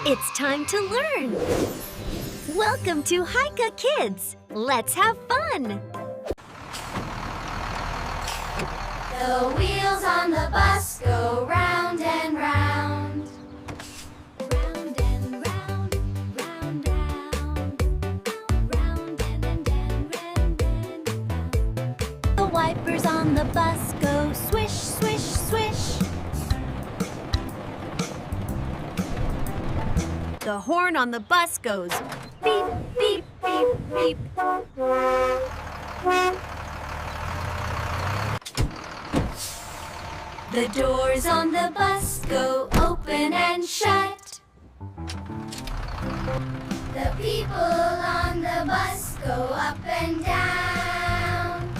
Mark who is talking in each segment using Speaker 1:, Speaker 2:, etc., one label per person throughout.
Speaker 1: It's time to learn! Welcome to Haika Kids! Let's have fun!
Speaker 2: The wheels on the bus go round and round. Round and round, round, round. Round and round.
Speaker 1: The wipers on the bus go swish, swish, swish. The horn on the bus goes beep, beep, beep, beep.
Speaker 2: The doors on the bus go open and shut. The people on the bus go up and down.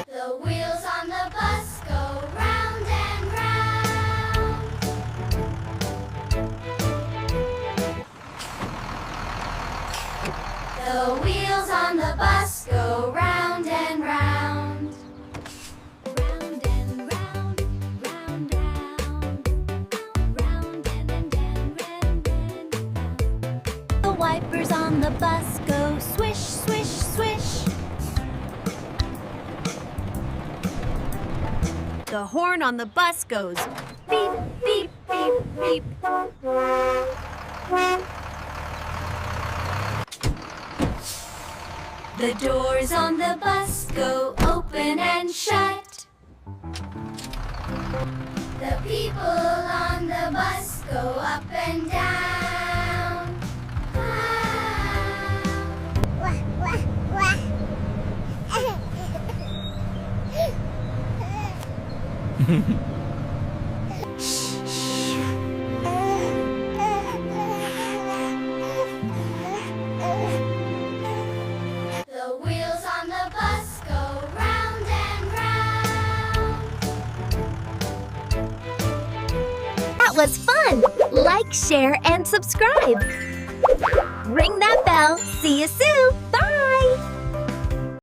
Speaker 2: The wheels on the bus go round and round. The wheels on the bus go round and round. Round and round, round, round. Round and round.
Speaker 1: The wipers on the bus go swish, swish, swish. The horn on the bus goes beep, beep, beep, beep.
Speaker 2: The doors on the bus go open and shut. The people on the bus go up and down. The wheels on the bus go round and round.
Speaker 1: That was fun! Like, share, and subscribe. Ring that bell. See you soon!